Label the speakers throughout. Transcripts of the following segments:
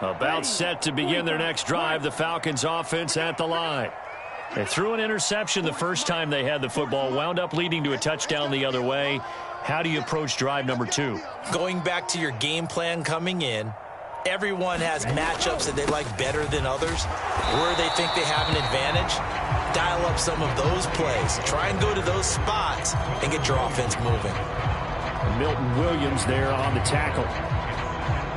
Speaker 1: About set to begin their next drive, the Falcons offense at the line. They threw an interception the first time they had the football, wound up leading to a touchdown the other way. How do you approach drive number 2?
Speaker 2: Going back to your game plan coming in, everyone has matchups that they like better than others. Where they think they have an advantage, dial up some of those plays. Try and go to those spots and get your offense moving.
Speaker 1: Milton Williams there on the tackle.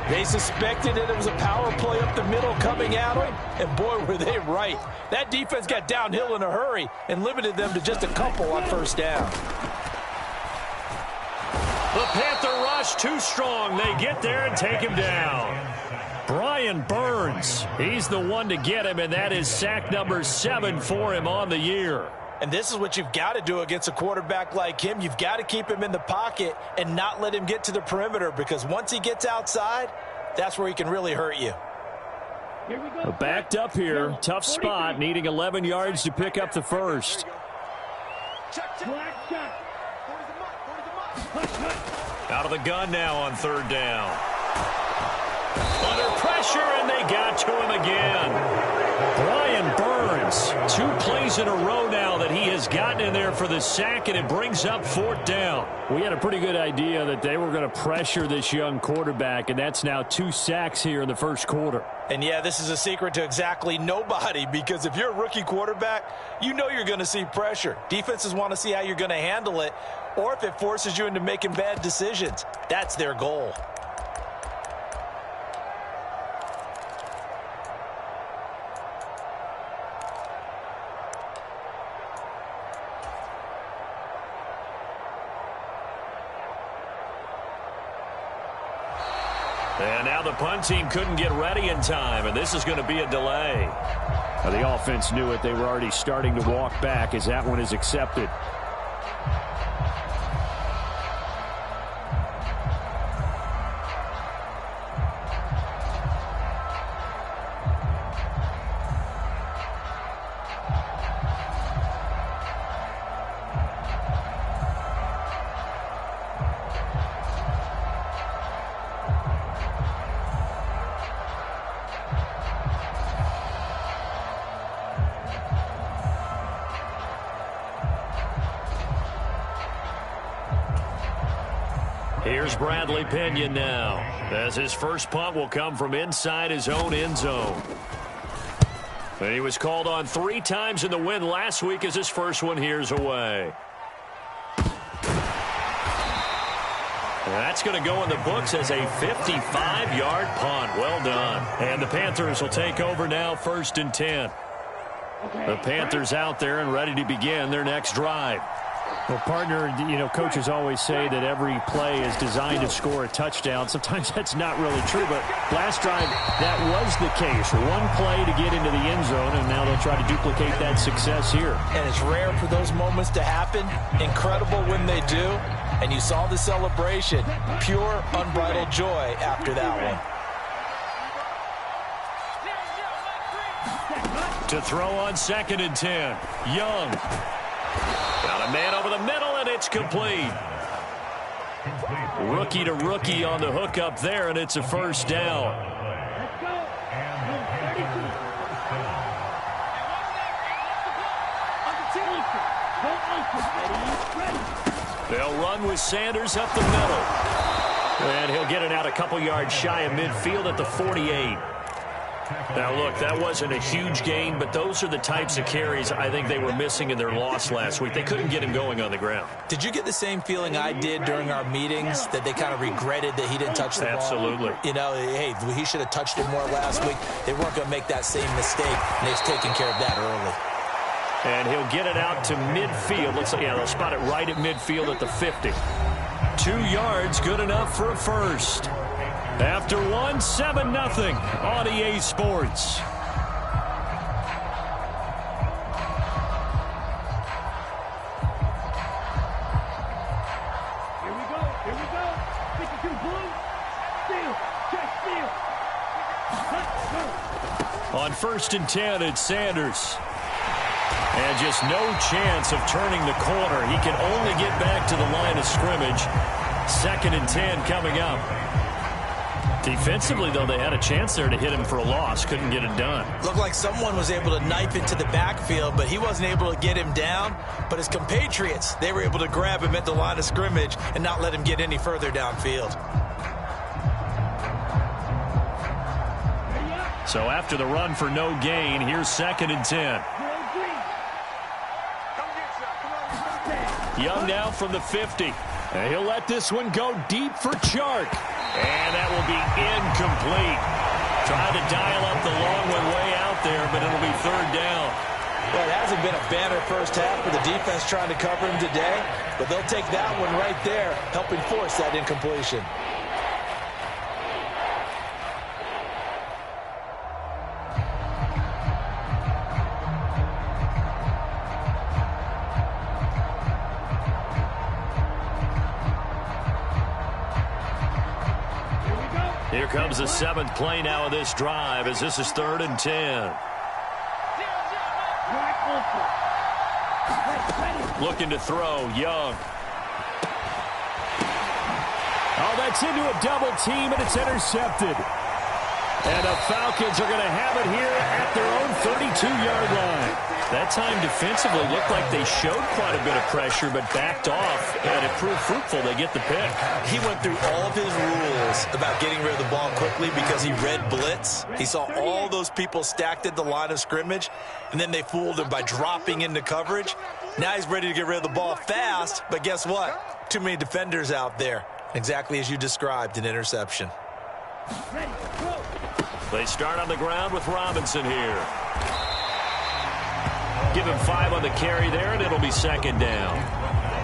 Speaker 3: They suspected that it was a power play up the middle coming at them, and boy, were they right. That defense got downhill in a hurry and limited them to just a couple on first down.
Speaker 1: The Panther rush too strong. They get there and take him down. Brian Burns, he's the one to get him, and that is sack number 7 for him on the year.
Speaker 3: And this is what you've got to do against a quarterback like him. You've got to keep him in the pocket and not let him get to the perimeter, because once he gets outside, that's where he can really hurt you.
Speaker 1: Backed up here, tough spot, needing 11 yards to pick up the first. Out of the gun now on third down. Under pressure, and they got to him again. Brian Burns, 2 plays in a row now that he has gotten in there for the sack, and it brings up 4th down. We had a pretty good idea that they were going to pressure this young quarterback, and that's now 2 sacks here in the first quarter.
Speaker 3: And yeah, this is a secret to exactly nobody, because if you're a rookie quarterback, you know you're going to see pressure. Defenses want to see how you're going to handle it, or if it forces you into making bad decisions. That's their goal.
Speaker 1: And now the punt team couldn't get ready in time, and this is going to be a delay. Now the offense knew it. They were already starting to walk back as that one is accepted. Here's Bradley Pinion now, as his first punt will come from inside his own end zone. And he was called on 3 times in the win last week as his first one here's away. That's going to go in the books as a 55-yard punt. Well done. And the Panthers will take over now, 1st and 10. The Panthers out there and ready to begin their next drive. Well, partner, you know, coaches always say that every play is designed to score a touchdown. Sometimes that's not really true, but last drive, that was the case. 1 play to get into the end zone, and now they'll try to duplicate that success here. And
Speaker 3: it's rare for those moments to happen. Incredible when they do. And you saw the celebration. Pure, unbridled joy after that one.
Speaker 1: To throw on 2nd and 10. Young. Got a man over the middle, and it's complete. Rookie to rookie on the hookup there, and it's a first down. They'll run with Sanders up the middle. And he'll get it out a couple yards shy of midfield at the 48. Now, look, that wasn't a huge gain, but those are the types of carries I think they were missing in their loss last week. They couldn't get him going on the ground.
Speaker 3: Did you get the same feeling I did during our meetings, that they kind of regretted that he didn't touch the ball?
Speaker 1: Absolutely.
Speaker 3: You know, hey, he should have touched it more last week. They weren't going to make that same mistake, and they've taken care of that early.
Speaker 1: And he'll get it out to midfield. They'll spot it right at midfield at the 50. 2 yards, good enough for a first. After 1, 7-0 on EA Sports.
Speaker 4: Here we go. 52 blue. Steal, check, steal.
Speaker 1: On 1st and 10, it's Sanders. And just no chance of turning the corner. He can only get back to the line of scrimmage. 2nd and 10 coming up. Defensively, though, they had a chance there to hit him for a loss. Couldn't get it done.
Speaker 2: Looked like someone was able to knife into the backfield, but he wasn't able to get him down. But his compatriots, they were able to grab him at the line of scrimmage and not let him get any further downfield.
Speaker 1: So after the run for no gain, here's 2nd and 10. Young now from the 50. And he'll let this one go deep for Chark. And that will be incomplete. Tried to dial up the long one way out there, but it'll be 3rd down.
Speaker 3: Well, it hasn't been a banner first half for the defense trying to cover him today, but they'll take that one right there, helping force that incompletion.
Speaker 1: Here comes the 7th play now of this drive as this is 3rd and 10. Looking to throw, Young. Oh, that's into a double team, and it's intercepted. And the Falcons are going to have it here at their own 32-yard line. That time defensively looked like they showed quite a bit of pressure, but backed off, and it proved fruitful. They get the pick.
Speaker 2: He went through all of his rules about getting rid of the ball quickly because he read blitz. He saw all those people stacked at the line of scrimmage, and then they fooled him by dropping into coverage. Now he's ready to get rid of the ball fast, but guess what? Too many defenders out there. Exactly as you described, an interception.
Speaker 1: They start on the ground with Robinson here. Give him 5 on the carry there, and it'll be 2nd down.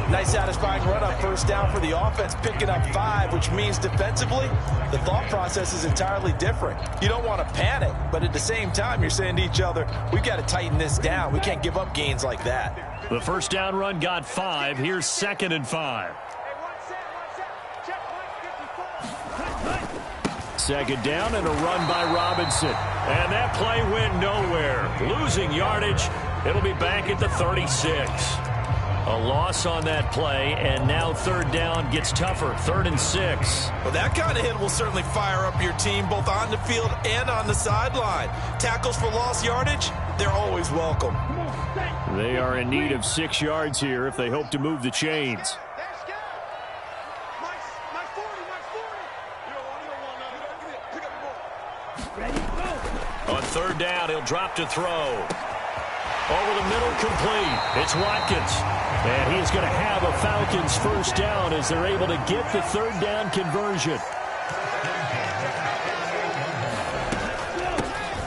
Speaker 3: Nice satisfying run on 1st down for the offense, picking up 5, which means defensively, the thought process is entirely different. You don't want to panic, but at the same time, you're saying to each other, we've got to tighten this down. We can't give up gains like that.
Speaker 1: The 1st down run got 5. Here's 2nd and 5. 2nd down and a run by Robinson. And that play went nowhere. Losing yardage. It'll be back at the 36. A loss on that play, and now 3rd down gets tougher. 3rd and 6.
Speaker 2: Well, that kind of hit will certainly fire up your team both on the field and on the sideline. Tackles for lost yardage, they're always welcome.
Speaker 1: They are in need of 6 yards here if they hope to move the chains. On 3rd down, he'll drop to throw. Over the middle, complete. It's Watkins. And he's going to have a Falcons 1st down as they're able to get the 3rd down conversion.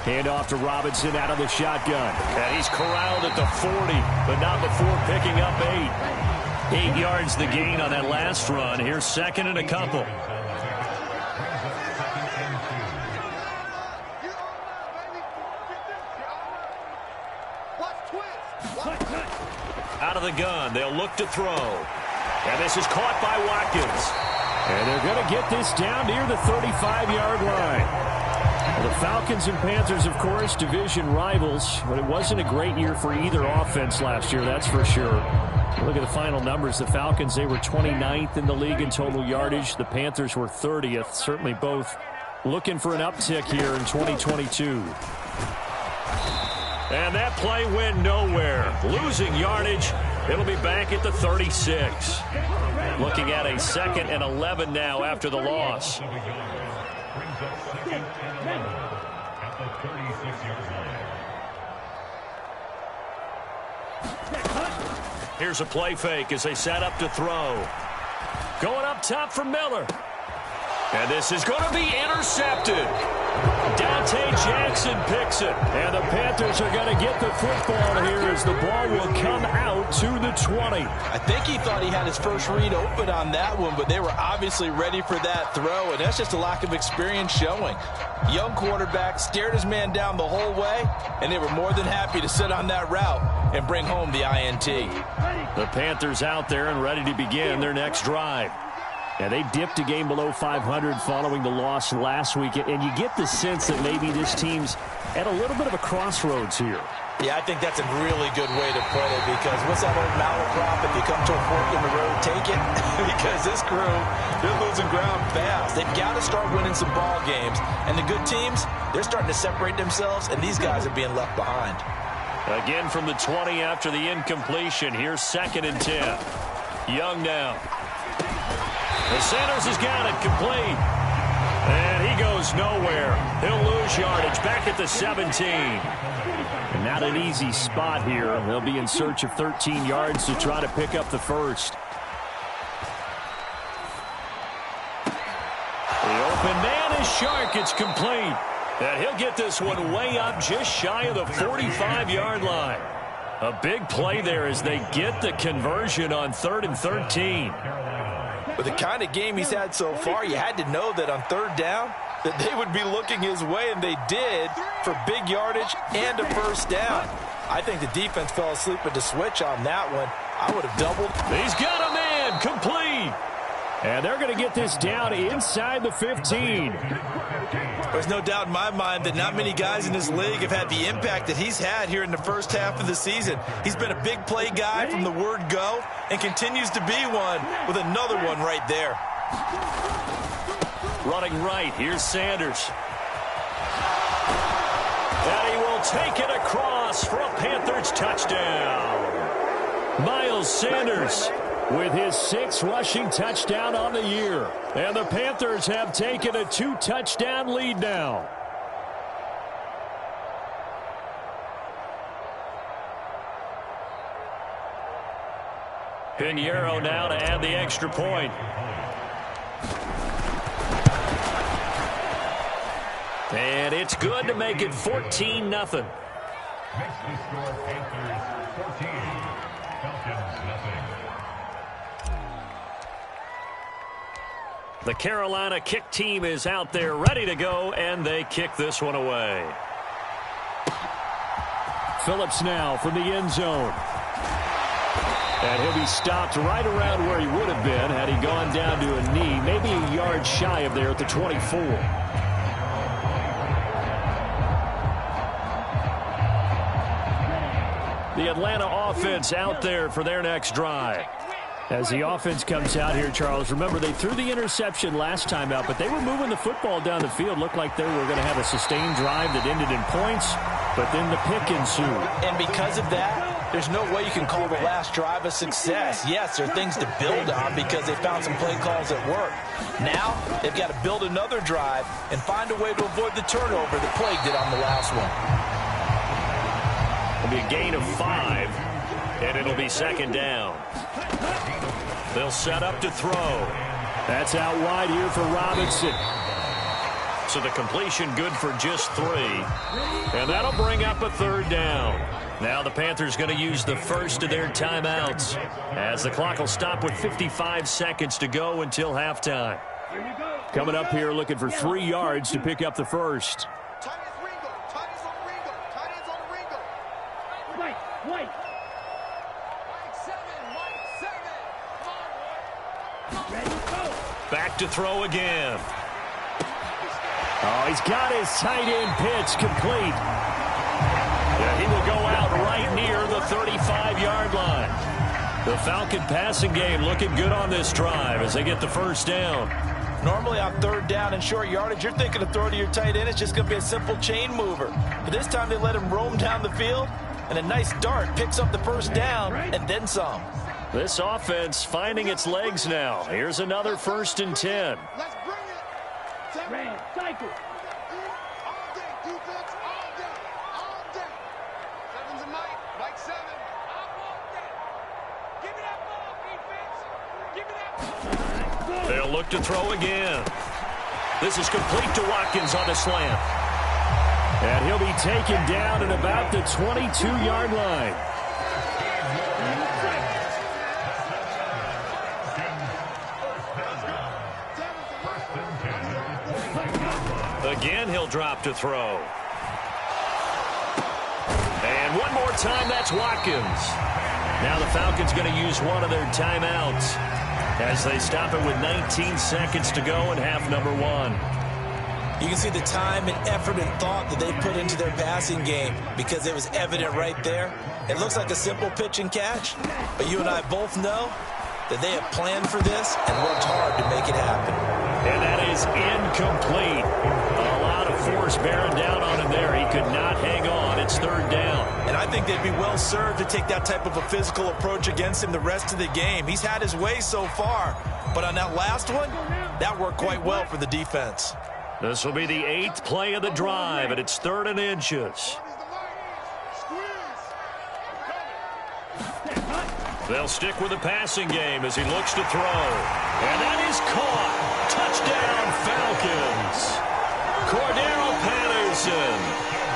Speaker 1: Hand off to Robinson out of the shotgun. And he's corralled at the 40, but not before picking up 8. 8 yards the gain on that last run. Here's 2nd and a couple. Out of the gun, they'll look to throw. And this is caught by Watkins. And they're going to get this down near the 35-yard line. Well, the Falcons and Panthers, of course, division rivals, but it wasn't a great year for either offense last year, that's for sure. Look at the final numbers. The Falcons, they were 29th in the league in total yardage. The Panthers were 30th. Certainly both looking for an uptick here in 2022. And that play went nowhere. Losing yardage. It'll be back at the 36. Looking at a 2nd and 11 now after the loss. Here's a play fake as they set up to throw. Going up top for Miller. And this is going to be intercepted. Dante Jackson picks it. And the Panthers are going to get the football here as the ball will come out to the 20.
Speaker 3: I think he thought he had his first read open on that one, but they were obviously ready for that throw, and that's just a lack of experience showing. Young quarterback stared his man down the whole way, and they were more than happy to sit on that route and bring home the INT.
Speaker 1: The Panthers out there and ready to begin their next drive. And they dipped a game below 500 following the loss last week. And you get the sense that maybe this team's at a little bit of a crossroads here.
Speaker 3: Yeah, I think that's a really good way to put it, because what's that old malaprop? If you come to a fork in the road, take it. Because this crew, they're losing ground fast. They've got to start winning some ball games. And the good teams, they're starting to separate themselves, and these guys are being left behind.
Speaker 1: Again from the 20 after the incompletion. Here's 2nd and 10. Young now. And Sanders has got it complete. And he goes nowhere. He'll lose yardage back at the 17. And not an easy spot here. They'll be in search of 13 yards to try to pick up the first. The open man is Shark. It's complete. And he'll get this one way up just shy of the 45-yard line. A big play there as they get the conversion on 3rd and 13.
Speaker 3: With the kind of game he's had so far, you had to know that on 3rd down that they would be looking his way, and they did, for big yardage and a first down. I think the defense fell asleep at the switch on that one. I would have doubled.
Speaker 1: He's got a man complete. And they're going to get this down inside the 15.
Speaker 3: There's no doubt in my mind that not many guys in this league have had the impact that he's had here in the first half of the season. He's been a big play guy from the word go and continues to be one with another one right there.
Speaker 1: Running right, here's Sanders. And he will take it across for a Panthers touchdown. Miles Sanders with his 6th rushing touchdown on the year. And the Panthers have taken a 2-touchdown lead now. Pinheiro now to add the extra point. And it's good to make it 14-0.
Speaker 5: Makes the score Panthers 14, Falcons nothing.
Speaker 1: The Carolina kick team is out there ready to go, and they kick this one away. Phillips now from the end zone. And he'll be stopped right around where he would have been had he gone down to a knee, maybe a yard shy of there at the 24. The Atlanta offense out there for their next drive. As the offense comes out here, Charles, remember they threw the interception last time out, but they were moving the football down the field. Looked like they were going to have a sustained drive that ended in points, but then the pick ensued.
Speaker 3: And because of that, there's no way you can call the last drive a success. Yes, there are things to build on because they found some play calls that work. Now, they've got to build another drive and find a way to avoid the turnover that plagued it on the last one.
Speaker 1: It'll be a gain of 5, and it'll be 2nd down. They'll set up to throw. That's out wide here for Robinson. So the completion good for just 3. And that'll bring up a 3rd down. Now the Panthers going to use the first of their timeouts, as the clock will stop with 55 seconds to go until halftime. Coming up here looking for 3 yards to pick up the first. Back to throw again. Oh, he's got his tight end pitch complete. Yeah, he will go out right near the 35-yard line. The Falcon passing game looking good on this drive as they get the first down.
Speaker 3: Normally on 3rd down and short yardage, you're thinking of throw to your tight end. It's just going to be a simple chain mover. But this time they let him roam down the field, and a nice dart picks up the first down and then some.
Speaker 1: This offense finding its legs now. Here's another 1st and 10.
Speaker 4: Let's bring it. Red, cycle. All day, defense, all day, all day. 7's a Mike, Mike 7. I'm all day. Give me that ball, defense. Give me that ball.
Speaker 1: They'll look to throw again. This is complete to Watkins on the slant. And he'll be taken down at about the 22-yard line. Again, he'll drop to throw. And one more time, that's Watkins. Now the Falcons going to use one of their timeouts as they stop it with 19 seconds to go in half number one.
Speaker 2: You can see the time and effort and thought that they put into their passing game because it was evident right there. It looks like a simple pitch and catch, but you and I both know that they have planned for this and worked hard to make it happen.
Speaker 1: And that is incomplete. A lot of force bearing down on him there. He could not hang on. It's third down.
Speaker 2: And I think they'd be well served to take that type of a physical approach against him the rest of the game. He's had his way so far, but on that last one, that worked quite well for the defense.
Speaker 1: This will be the 8th play of the drive, and it's 3rd and inches. They'll stick with the passing game as he looks to throw. And that is caught. Touchdown, Falcons. Cordero Patterson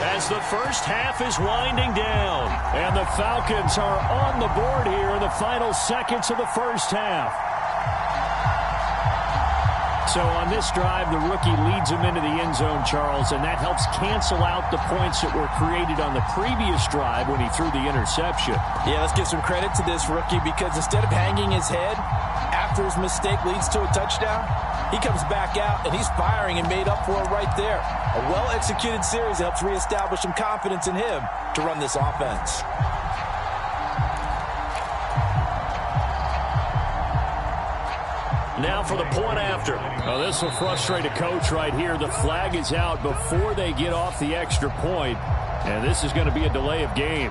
Speaker 1: as the first half is winding down. And the Falcons are on the board here in the final seconds of the first half. So on this drive, the rookie leads him into the end zone, Charles, and that helps cancel out the points that were created on the previous drive when he threw the interception.
Speaker 3: Yeah, let's give some credit to this rookie because instead of hanging his head after his mistake leads to a touchdown, he comes back out and he's firing and made up for it right there. A well-executed series helps reestablish some confidence in him to run this offense.
Speaker 1: Now for the point after. Well, this will frustrate a coach right here. The flag is out before they get off the extra point, and this is going to be a delay of game.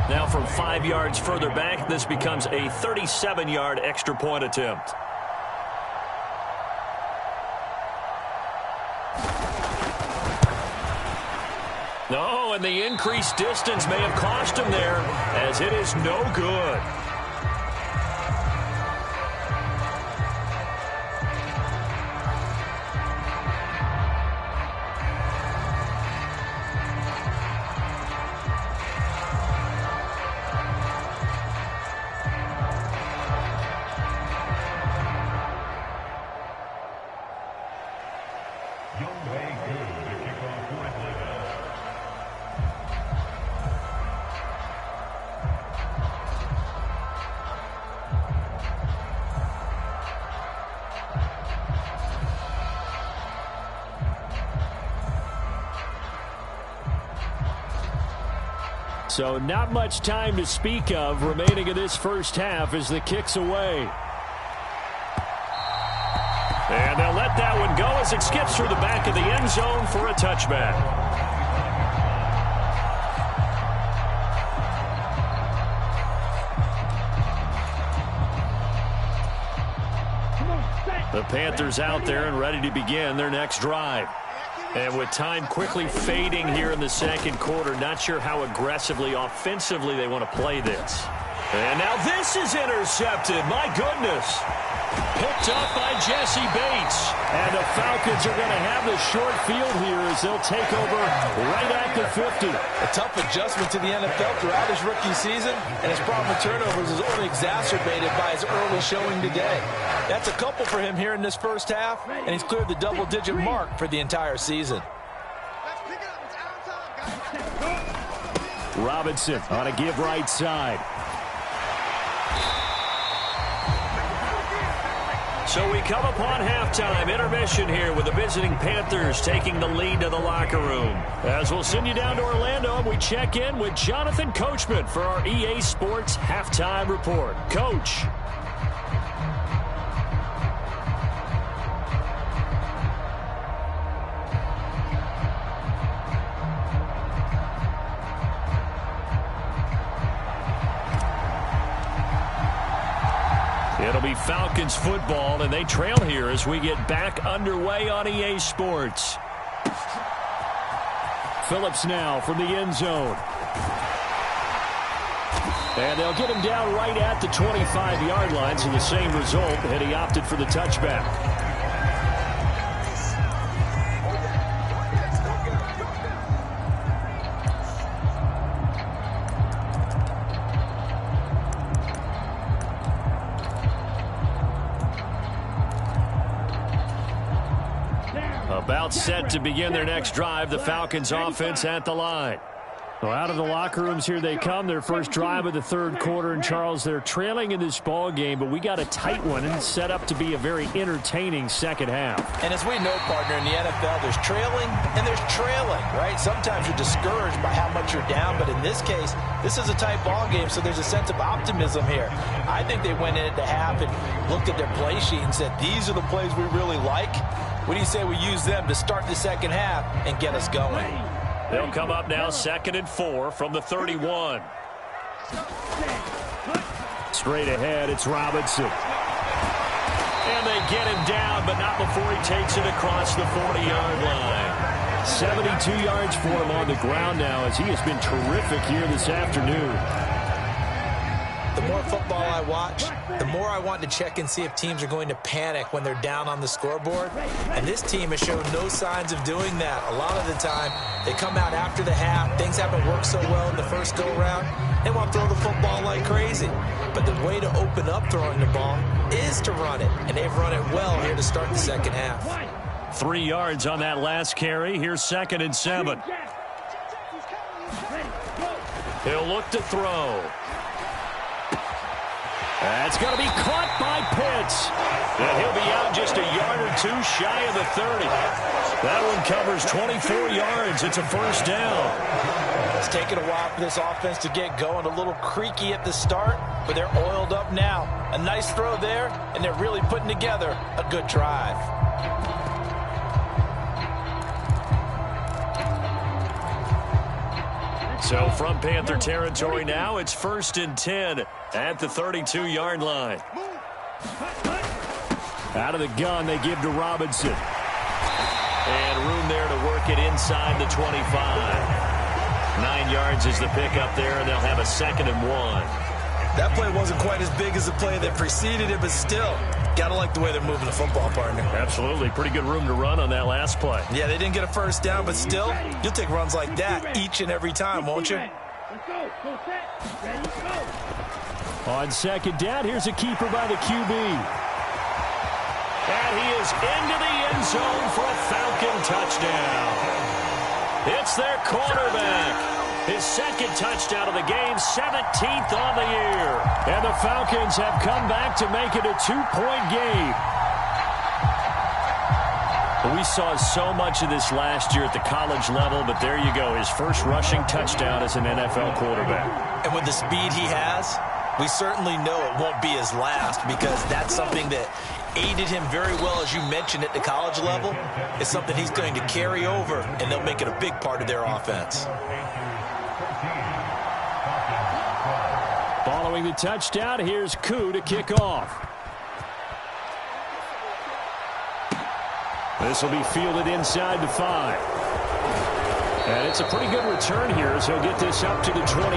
Speaker 1: Now from 5 yards further back, this becomes a 37-yard extra point attempt. No, and the increased distance may have cost him there, as it is no good. So not much time to speak of remaining in this first half as the kick's away. And they'll let that one go as it skips through the back of the end zone for a touchback. The Panthers out there and ready to begin their next drive. And with time quickly fading here in the second quarter, not sure how aggressively, offensively they want to play this. And now this is intercepted. My goodness. Picked up by Jesse Bates. And the Falcons are going to have the short field here as they'll take over right at the 50.
Speaker 3: A tough adjustment to the NFL throughout his rookie season, and his problem with turnovers is only exacerbated by his early showing today. That's a couple for him here in this first half, and he's cleared the double-digit mark for the entire season.
Speaker 1: Robinson on a give right side. So we come upon halftime intermission here with the visiting Panthers taking the lead to the locker room. As we'll send you down to Orlando and we check in with Jonathan Coachman for our EA Sports Halftime Report. Coach. It'll be Falcons football, and they trail here as we get back underway on EA Sports. Phillips now from the end zone. And they'll get him down right at the 25-yard line, so the same result, and he opted for the touchback. About set to begin their next drive. The Falcons offense at the line. Well, out of the locker rooms here they come. Their first drive of the third quarter. And, Charles, they're trailing in this ball game, but we got a tight one and set up to be a very entertaining second half.
Speaker 3: And as we know, partner, in the NFL, there's trailing and there's trailing, right? Sometimes you're discouraged by how much you're down, but in this case, this is a tight ball game, so there's a sense of optimism here. I think they went in at the half and looked at their play sheet and said, these are the plays we really like. What do you say we use them to start the second half and get us going?
Speaker 1: They'll come up now 2nd and 4 from the 31. Straight ahead, it's Robinson. And they get him down, but not before he takes it across the 40-yard line. 72 yards for him on the ground now, as he has been terrific here this afternoon.
Speaker 2: The more football I watch, the more I want to check and see if teams are going to panic when they're down on the scoreboard. And this team has shown no signs of doing that. A lot of the time, they come out after the half. Things haven't worked so well in the first go-around. They want to throw the football like crazy. But the way to open up throwing the ball is to run it. And they've run it well here to start the second half.
Speaker 1: 3 yards on that last carry. Here's 2nd and 7. He'll look to throw. That's going to be caught by Pitts. And he'll be out just a yard or two shy of the 30. That one covers 24 yards. It's a first down.
Speaker 3: It's taken a while for this offense to get going. A little creaky at the start, but they're oiled up now. A nice throw there, and they're really putting together a good drive.
Speaker 1: So from Panther territory now, it's 1st and 10 at the 32-yard line. Out of the gun, they give to Robinson. And room there to work it inside the 25. 9 yards is the pickup there, and they'll have a 2nd and 1.
Speaker 3: That play wasn't quite as big as the play that preceded it, but still, gotta like the way they're moving the football, partner.
Speaker 1: Absolutely. Pretty good room to run on that last play.
Speaker 3: Yeah, they didn't get a first down, but still, you'll take runs like that each and every time, won't you?
Speaker 1: On 2nd down, here's a keeper by the QB. And he is into the end zone for a Falcon touchdown. It's their quarterback. His 2nd touchdown of the game, 17th on the year. And the Falcons have come back to make it a 2-point game. We saw so much of this last year at the college level, but there you go. His first rushing touchdown as an NFL quarterback.
Speaker 3: And with the speed he has, we certainly know it won't be his last, because that's something that aided him very well, as you mentioned, at the college level. It's something he's going to carry over, and they'll make it a big part of their offense.
Speaker 1: Following the touchdown, here's Koo to kick off. This will be fielded inside the 5. And it's a pretty good return here, as he'll get this up to the 29.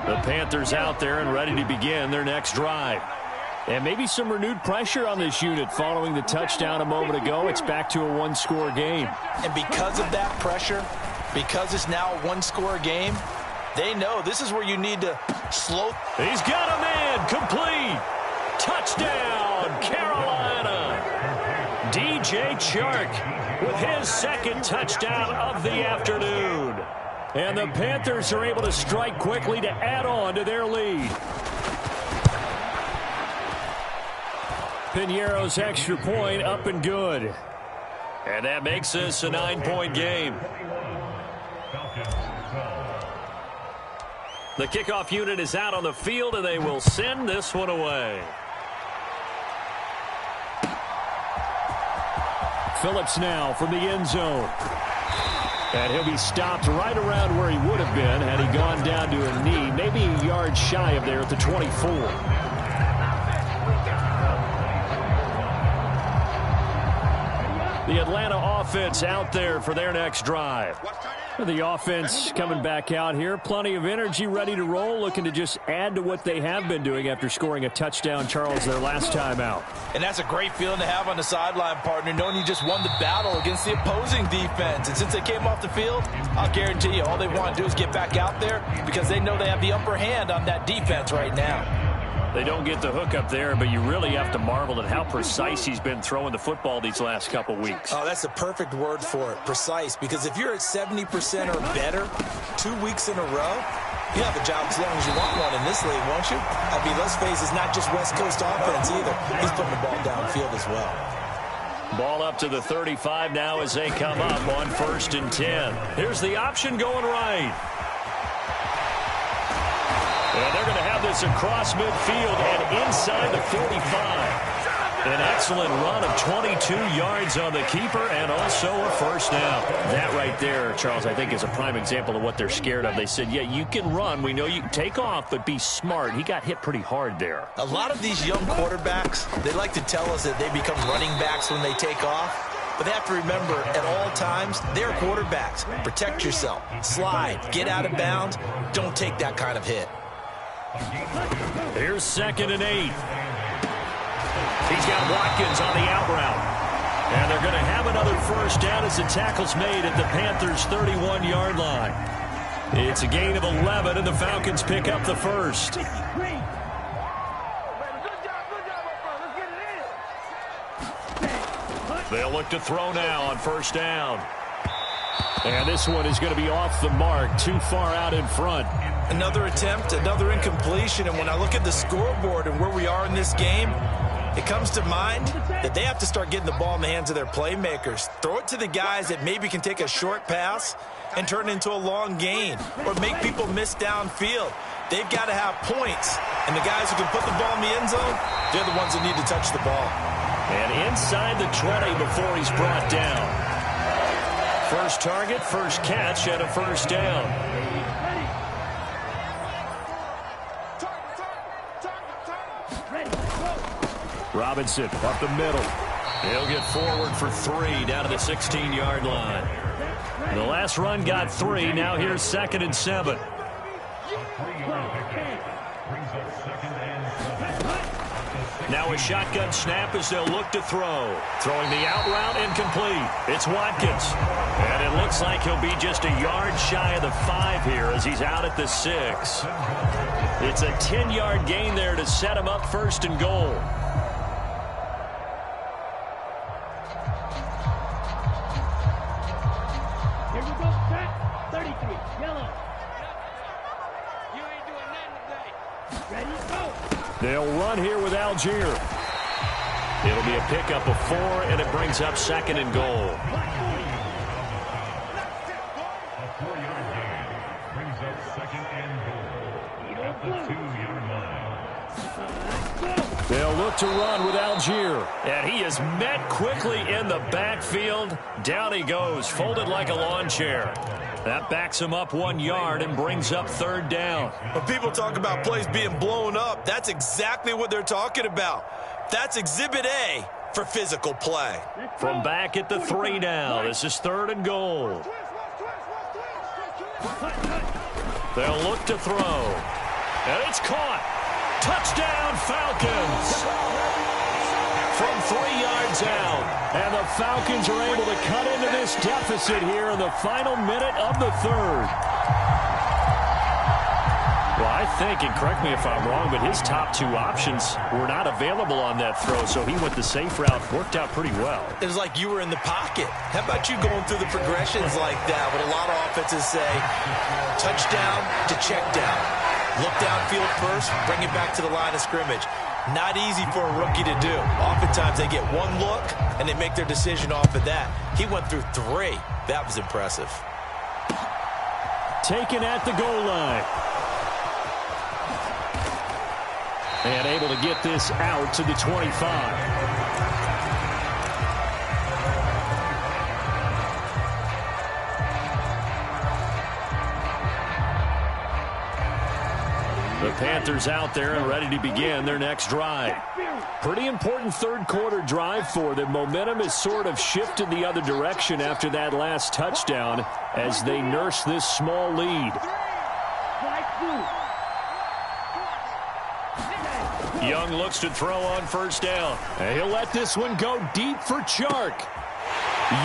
Speaker 1: The Panthers out there and ready to begin their next drive. And maybe some renewed pressure on this unit following the touchdown a moment ago. It's back to a 1-score game.
Speaker 3: And because of that pressure, because it's now a 1-score game, they know this is where you need to slow.
Speaker 1: He's got a man, complete. Touchdown, Carolina. DJ Chark with his 2nd touchdown of the afternoon. And the Panthers are able to strike quickly to add on to their lead. Piñeiro's extra point up and good. And that makes this a 9-point game. The kickoff unit is out on the field, and they will send this one away. Phillips now from the end zone. And he'll be stopped right around where he would have been had he gone down to a knee, maybe a yard shy of there at the 24. The Atlanta offense out there for their next drive. The offense coming back out here. Plenty of energy, ready to roll, looking to just add to what they have been doing after scoring a touchdown, Charles, their last time out.
Speaker 3: And that's a great feeling to have on the sideline, partner, knowing you just won the battle against the opposing defense. And since they came off the field, I'll guarantee you all they want to do is get back out there because they know they have the upper hand on that defense right now.
Speaker 1: They don't get the hook up there, but you really have to marvel at how precise he's been throwing the football these last couple weeks.
Speaker 2: Oh, that's the perfect word for it, precise, because if you're at 70% or better 2 weeks in a row, you have a job as long as you want one in this league, won't you? I mean, let's face it, it's not just West Coast offense either. He's putting the ball downfield as well.
Speaker 1: Ball up to the 35 now as they come up on 1st and 10. Here's the option going right. And they're going to have this across midfield and inside the 45. An excellent run of 22 yards on the keeper and also a first down. That right there, Charles, I think is a prime example of what they're scared of. They said, yeah, you can run. We know you can take off, but be smart. He got hit pretty hard there.
Speaker 2: A lot of these young quarterbacks, they like to tell us that they become running backs when they take off. But they have to remember, at all times, they're quarterbacks. Protect yourself. Slide. Get out of bounds. Don't take that kind of hit.
Speaker 1: Here's 2nd and 8. He's got Watkins on the out route. And they're going to have another first down as the tackle's made at the Panthers' 31-yard line. It's a gain of 11, and the Falcons pick up the first. They'll look to throw now on first down. And this one is going to be off the mark, too far out in front.
Speaker 2: Another attempt, another incompletion, and when I look at the scoreboard and where we are in this game, it comes to mind that they have to start getting the ball in the hands of their playmakers. Throw it to the guys that maybe can take a short pass and turn it into a long gain or make people miss downfield. They've got to have points, and the guys who can put the ball in the end zone, they're the ones that need to touch the ball.
Speaker 1: And inside the 20 before he's brought down. First target, first catch, and a first down. Robinson up the middle. He'll get forward for 3 down to the 16-yard line. The last run got 3. Now here's 2nd and 7. Now a shotgun snap as they'll look to throw. Throwing the out route incomplete. It's Watkins. And it looks like he'll be just a yard shy of the 5 here as he's out at the 6. It's a 10-yard gain there to set him up 1st and goal.
Speaker 6: Here we go, set. 33, yellow. You ain't doing nothing today. Ready, go.
Speaker 1: They'll run here with Algier. It'll be a pickup of 4, and it brings up 2nd and goal.
Speaker 5: A 4-yard gain brings up 2nd and goal at the 2-yard line.
Speaker 1: They'll look to run with Algier. And he is met quickly in the backfield. Down he goes, folded like a lawn chair. That backs him up 1 yard and brings up 3rd down.
Speaker 2: When people talk about plays being blown up, that's exactly what they're talking about. That's Exhibit A for physical play.
Speaker 1: From back at the 3 now, this is 3rd and goal. They'll look to throw. And it's caught. Touchdown, Falcons. From 3 yards out. And the Falcons are able to cut into this deficit here in the final minute of the 3rd. Well, I think, and correct me if I'm wrong, but his top 2 options were not available on that throw, so he went the safe route. Worked out pretty well.
Speaker 2: It was like you were in the pocket. How about you going through the progressions like that? What a lot of offenses say, touchdown to check down. Look downfield first, bring it back to the line of scrimmage. Not easy for a rookie to do. Oftentimes they get 1 look, and they make their decision off of that. He went through 3. That was impressive.
Speaker 1: Taken at the goal line. And able to get this out to the 25. The Panthers out there and ready to begin their next drive. Pretty important third quarter drive for them. Momentum has sort of shifted the other direction after that last touchdown as they nurse this small lead. Young looks to throw on first down. And he'll let this one go deep for Chark.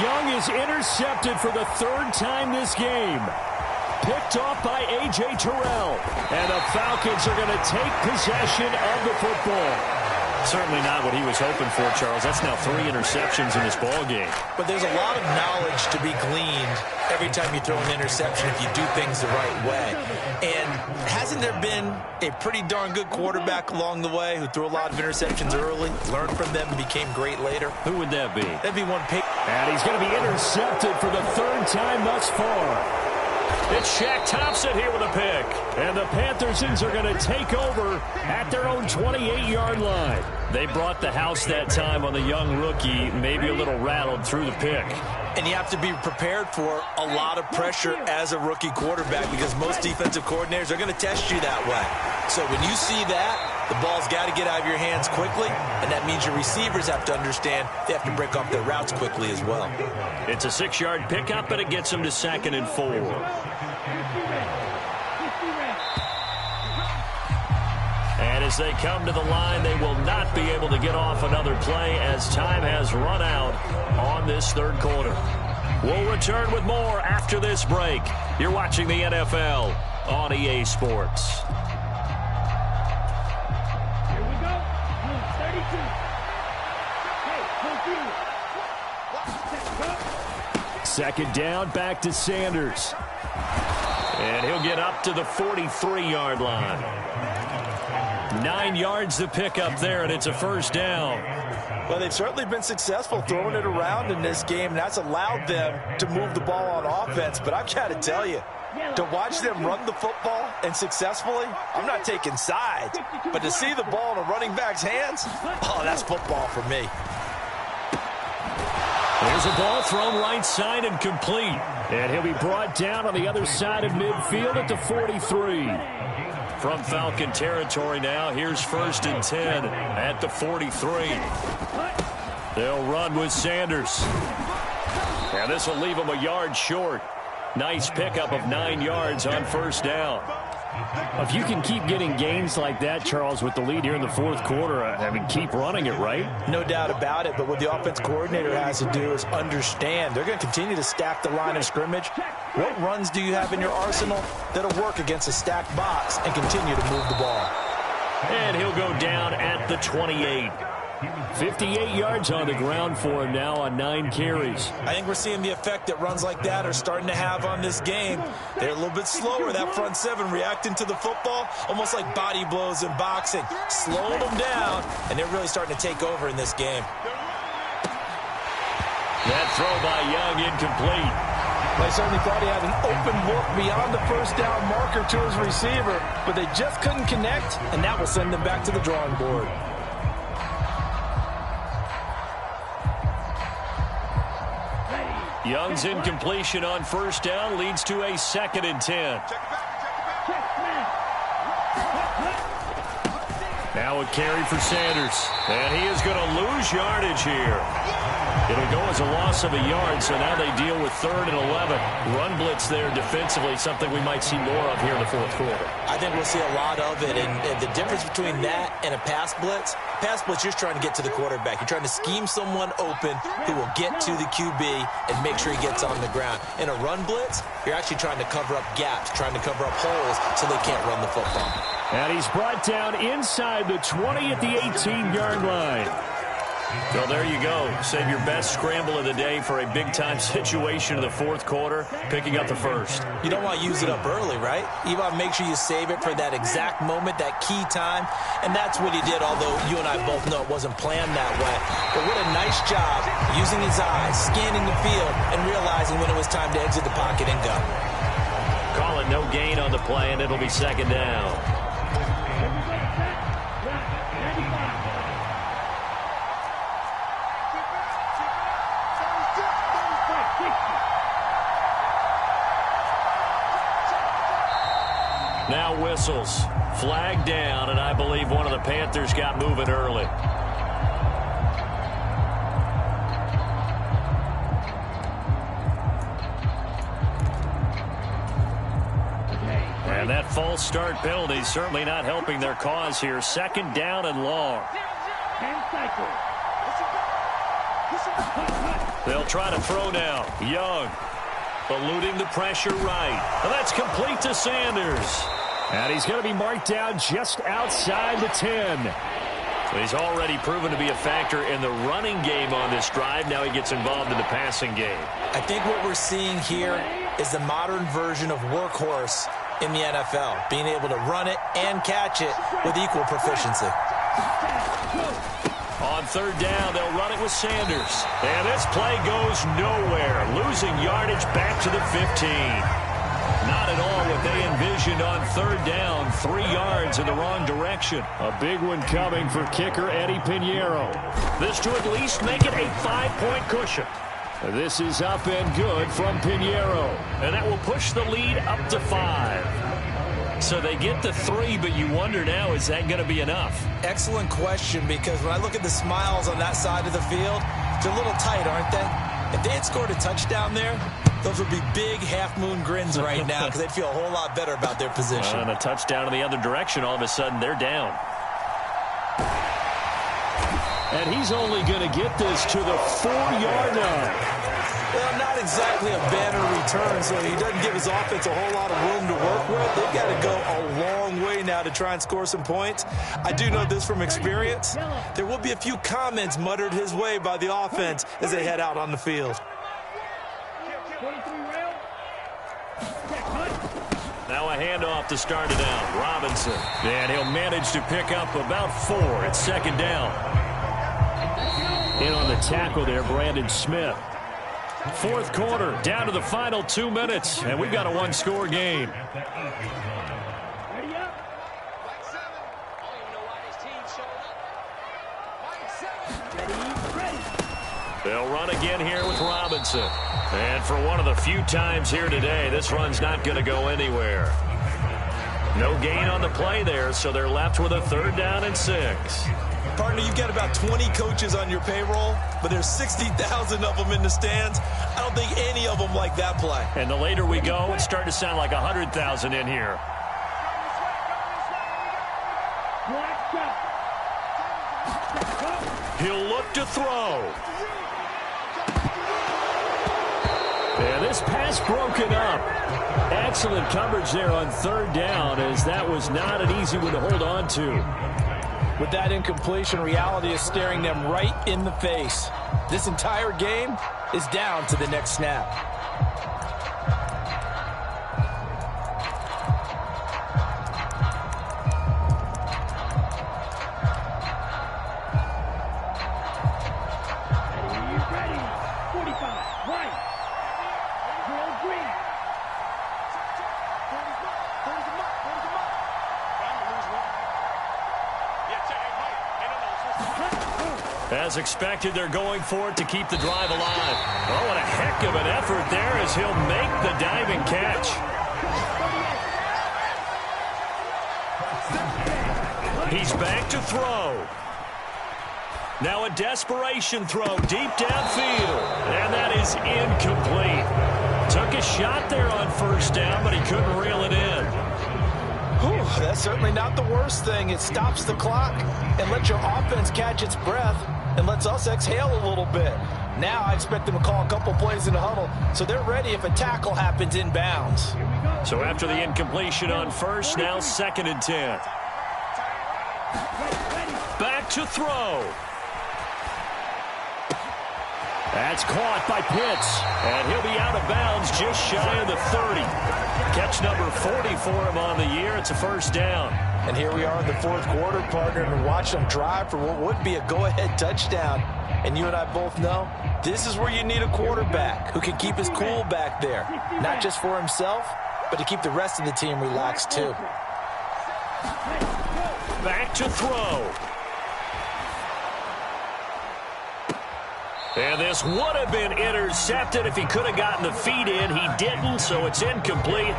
Speaker 1: Young is intercepted for the third time this game. Picked off by A.J. Terrell. And the Falcons are going to take possession of the football. Certainly not what he was hoping for, Charles. That's now 3 interceptions in this ball game.
Speaker 2: But there's a lot of knowledge to be gleaned every time you throw an interception if you do things the right way. And hasn't there been a pretty darn good quarterback along the way who threw a lot of interceptions early, learned from them, and became great later?
Speaker 1: Who would that be?
Speaker 2: That'd be one pick.
Speaker 1: And he's going to be intercepted for the third time thus far. It's Shaq Thompson here with a pick. And the Panthersons are going to take over at their own 28-yard line. They brought the house that time on the young rookie, maybe a little rattled through the pick.
Speaker 2: And you have to be prepared for a lot of pressure as a rookie quarterback because most defensive coordinators are going to test you that way. So when you see that, the ball's got to get out of your hands quickly, and that means your receivers have to understand they have to break off their routes quickly as well.
Speaker 1: It's a 6-yard pickup, but it gets them to 2nd and 4. And as they come to the line, they will not be able to get off another play as time has run out on this third quarter. We'll return with more after this break. You're watching the NFL on EA Sports.
Speaker 6: Here we go. 32. Hey,
Speaker 1: 2nd down, back to Sanders. And he'll get up to the 43-yard line. 9 yards to pick up there, and it's a first down.
Speaker 3: Well, they've certainly been successful throwing it around in this game, and that's allowed them to move the ball on offense. But I've got to tell you, to watch them run the football and successfully, I'm not taking sides. But to see the ball in a running back's hands, oh, that's football for me.
Speaker 1: There's a ball thrown right side and complete. And he'll be brought down on the other side of midfield at the 43. From Falcon territory now, here's 1st and 10 at the 43. They'll run with Sanders. And this will leave them a yard short. Nice pickup of 9 yards on first down. If you can keep getting gains like that, Charles, with the lead here in the fourth quarter, I mean, keep running it, right?
Speaker 3: No doubt about it, but what the offense coordinator has to do is understand they're going to continue to stack the line of scrimmage. What runs do you have in your arsenal that'll work against a stacked box and continue to move the ball?
Speaker 1: And he'll go down at the 28. 58 yards on the ground for him now on 9 carries.
Speaker 2: I think we're seeing the effect that runs like that are starting to have on this game. They're a little bit slower, that front seven, reacting to the football, almost like body blows in boxing, slowing them down, and they're really starting to take over in this game.
Speaker 1: That throw by Young incomplete.
Speaker 3: I certainly thought he had an open look beyond the first down marker to his receiver, but they just couldn't connect, and that will send them back to the drawing board.
Speaker 1: Young's incompletion on first down leads to a 2nd and 10. Now a carry for Sanders. And he is going to lose yardage here. It'll go as a loss of a yard, so now they deal with 3rd and 11. Run blitz there defensively, something we might see more of here in the fourth quarter.
Speaker 2: I think we'll see a lot of it, and the difference between that and a pass blitz, you're trying to get to the quarterback. You're trying to scheme someone open who will get to the QB and make sure he gets on the ground. In a run blitz, you're actually trying to cover up gaps, trying to cover up holes so they can't run the football.
Speaker 1: And he's brought down inside the 20 at the 18-yard line. So there you go. Save your best scramble of the day for a big-time situation in the fourth quarter, picking up the first.
Speaker 2: You don't want to use it up early, right? You want to make sure you save it for that exact moment, that key time. And that's what he did, although you and I both know it wasn't planned that way. But what a nice job using his eyes, scanning the field, and realizing when it was time to exit the pocket and go.
Speaker 1: Call it no gain on the play, and it'll be 2nd down. Now whistles. Flag down, and I believe one of the Panthers got moving early. And that false start penalty certainly not helping their cause here. Second down and long. They'll try to throw now. Young eluding the pressure right. And that's complete to Sanders.
Speaker 7: And he's going to be marked down just outside the 10.
Speaker 1: He's already proven to be a factor in the running game on this drive. Now he gets involved in the passing game.
Speaker 2: I think what we're seeing here is the modern version of workhorse in the NFL, being able to run it and catch it with equal proficiency.
Speaker 1: On third down, they'll run it with Sanders. And this play goes nowhere, losing yardage back to the 15. Not at all what they envisioned on third down. 3 yards in the wrong direction.
Speaker 7: A big one coming for kicker Eddie Pinheiro.
Speaker 1: This to at least make it a 5-point cushion.
Speaker 7: This is up and good from Pinheiro.
Speaker 1: And that will push the lead up to 5. So they get to 3, but you wonder now, is that going to be enough?
Speaker 2: Excellent question, because when I look at the smiles on that side of the field, they're a little tight, aren't they? If they had scored a touchdown there, those would be big half-moon grins right now because they'd feel a whole lot better about their position.
Speaker 1: And a touchdown in the other direction, all of a sudden they're down.
Speaker 7: And he's only going to get this to the 4-yard line.
Speaker 2: Well, not exactly a banner return, so he doesn't give his offense a whole lot of room to work with. They've got to go a long way now to try and score some points. I do know this from experience. There will be a few comments muttered his way by the offense as they head out on the field.
Speaker 1: Now a handoff to start it out. Robinson. And he'll manage to pick up about 4. It's second down.
Speaker 7: In on the tackle there, Brandon Smith.
Speaker 1: Fourth quarter, down to the final 2 minutes, and we've got a 1-score game. They'll run again here with Robinson. And for one of the few times here today, this run's not going to go anywhere. No gain on the play there, so they're left with a 3rd down and 6.
Speaker 2: Partner, you've got about 20 coaches on your payroll, but there's 60,000 of them in the stands. I don't think any of them like that play.
Speaker 1: And the later we go, it's starting to sound like 100,000 in here. He'll look to throw.
Speaker 7: And this pass broken up. Excellent coverage there on 3rd down, as that was not an easy one to hold on to.
Speaker 3: With that incompletion, reality is staring them right in the face. This entire game is down to the next snap.
Speaker 6: Ready, 45, right. Drill green.
Speaker 1: As expected, they're going for it to keep the drive alive. Oh, what a heck of an effort there as he'll make the diving catch. He's back to throw. Now a desperation throw deep downfield. And that is incomplete. Took a shot there on 1st down, but he couldn't reel it in.
Speaker 3: Whew, that's certainly not the worst thing. It stops the clock and lets your offense catch its breath and lets us exhale a little bit. Now I expect them to call a couple plays in the huddle so they're ready if a tackle happens in bounds.
Speaker 1: So after the incompletion on 1st, now 2nd and 10. Back to throw.
Speaker 7: That's caught by Pitts.
Speaker 1: And he'll be out of bounds just shy of the 30. Catch number 40 for him on the year. It's a 1st down.
Speaker 3: And here we are in the 4th quarter, partner, and watch them drive for what would be a go-ahead touchdown. And you and I both know this is where you need a quarterback who can keep his cool back there. Not just for himself, but to keep the rest of the team relaxed too.
Speaker 1: Back to throw. And this would have been intercepted if he could have gotten the feet in. He didn't, so it's incomplete.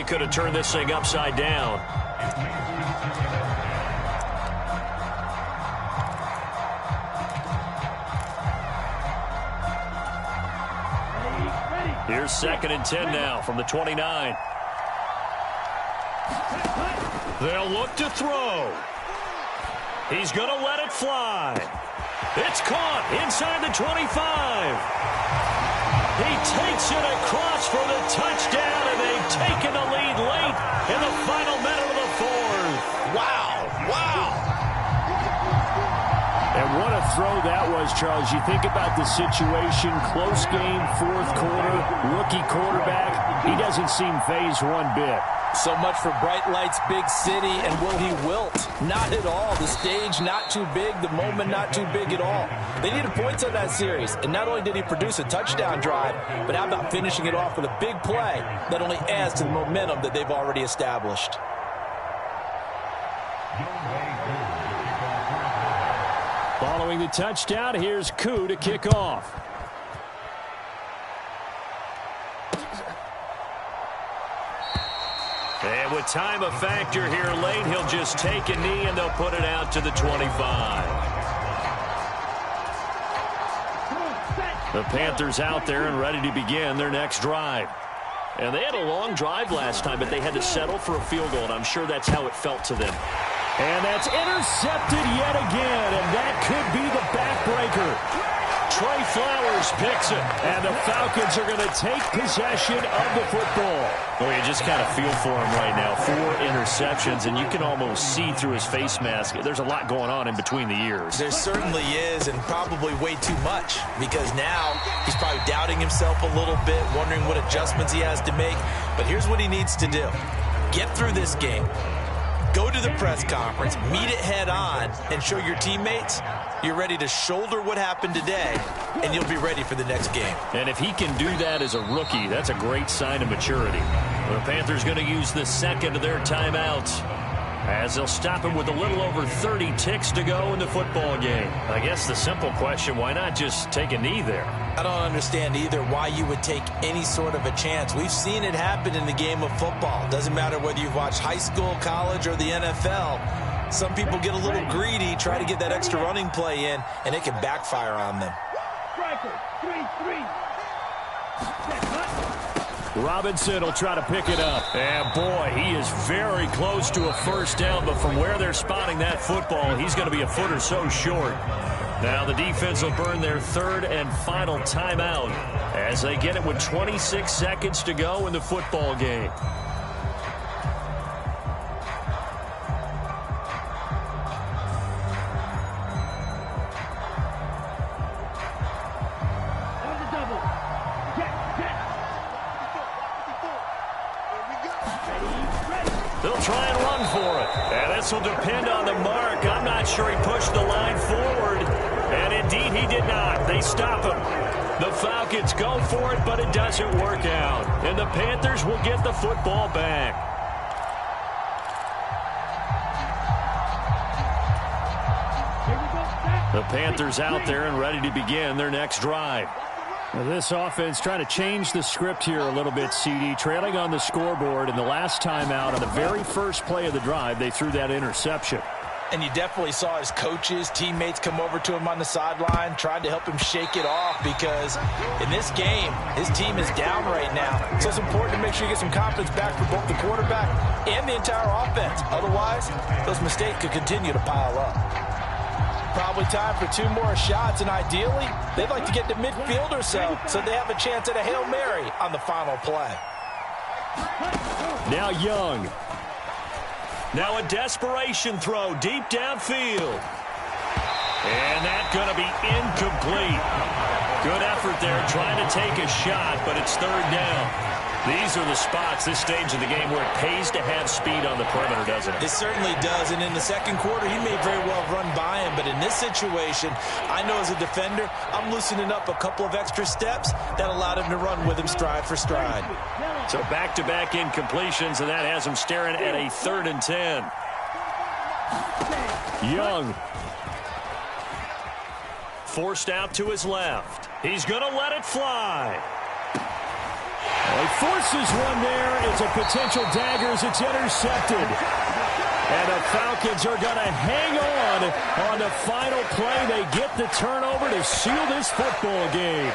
Speaker 1: could have turned this thing upside down. Here's 2nd and 10 now from the 29. They'll look to throw. He's going to let it fly. It's caught inside the 25. He takes it across for the touchdown, and they've taken the lead late in the final minute of the 4th.
Speaker 2: Wow, wow.
Speaker 7: And what a throw that was, Charles. You think about the situation, close game, 4th quarter, rookie quarterback. He doesn't seem fazed one bit.
Speaker 3: So much for bright lights, big city, and will he wilt? Not at all. The stage not too big, the moment not too big at all. They needed points on that series, and not only did he produce a touchdown drive, but how about finishing it off with a big play that only adds to the momentum that they've already established.
Speaker 7: Following the touchdown, here's Koo to kick off.
Speaker 1: And with time a factor here late, he'll just take a knee and they'll put it out to the 25. The Panthers out there and ready to begin their next drive. And they had a long drive last time, but they had to settle for a field goal, and I'm sure that's how it felt to them.
Speaker 7: And that's intercepted yet again, and that could be the backbreaker.
Speaker 1: Trey Flowers picks it, and the Falcons are going to take possession of the football. Well, you just kind of feel for him right now. 4 interceptions, and you can almost see through his face mask. There's a lot going on in between the ears.
Speaker 2: There certainly is, and probably way too much, because now he's probably doubting himself a little bit, wondering what adjustments he has to make. But here's what he needs to do. Get through this game. Go to the press conference, meet it head on, and show your teammates you're ready to shoulder what happened today, and you'll be ready for the next game.
Speaker 1: And if he can do that as a rookie, that's a great sign of maturity. The Panthers going to use the second of their timeouts, as they'll stop him with a little over 30 ticks to go in the football game. I guess the simple question, why not just take a knee there?
Speaker 2: I don't understand either why you would take any sort of a chance. We've seen it happen in the game of football. Doesn't matter whether you've watched high school, college, or the NFL. Some people get a little greedy, try to get that extra running play in, and it can backfire on them.
Speaker 6: Striker, 3-3.
Speaker 7: Robinson will try to pick it up.
Speaker 1: And boy, he is very close to a first down, but from where they're spotting that football, he's going to be a foot or so short. Now the defense will burn their 3rd and final timeout as they get it with 26 seconds to go in the football game. They'll try and run for it. And this will depend on the mark. I'm not sure he pushed the line forward. And indeed he did not. They stop him. The Falcons go for it, but it doesn't work out. And the Panthers will get the football back. The Panthers out there and ready to begin their next drive.
Speaker 7: Well, this offense trying to change the script here a little bit, CD. Trailing on the scoreboard, and the last time out on the very first play of the drive, they threw that interception.
Speaker 3: And you definitely saw his coaches, teammates come over to him on the sideline, trying to help him shake it off, because in this game, his team is down right now. So it's important to make sure you get some confidence back for both the quarterback and the entire offense. Otherwise, those mistakes could continue to pile up. Probably time for 2 more shots, and ideally, they'd like to get to midfield or so they have a chance at a Hail Mary on the final play.
Speaker 7: Now Young.
Speaker 1: Now a desperation throw deep downfield. And that's going to be incomplete. Good effort there trying to take a shot, but it's 3rd down. These are the spots, this stage of the game, where it pays to have speed on the perimeter, doesn't it?
Speaker 2: It certainly does, and in the second quarter, he may very well run by him, but in this situation, I know as a defender, I'm loosening up a couple of extra steps that allowed him to run with him stride for stride.
Speaker 1: So back-to-back incompletions, and that has him staring at a 3rd and 10.
Speaker 7: Young.
Speaker 1: Forced out to his left. He's going to let it fly.
Speaker 7: He forces one there. It's a potential dagger as it's intercepted. And the Falcons are going to hang on the final play. They get the turnover to seal this football game.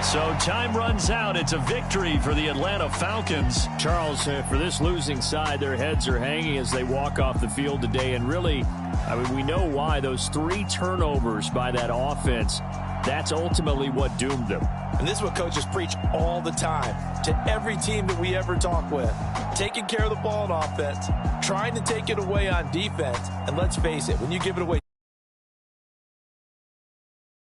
Speaker 1: So time runs out. It's a victory for the Atlanta Falcons.
Speaker 7: Charles, for this losing side, their heads are hanging as they walk off the field today. And really, I mean, we know why. Those 3 turnovers by that offense, that's ultimately what doomed them.
Speaker 3: And this is what coaches preach all the time to every team that we ever talk with. Taking care of the ball on offense, trying to take it away on defense. And let's face it, when you give it away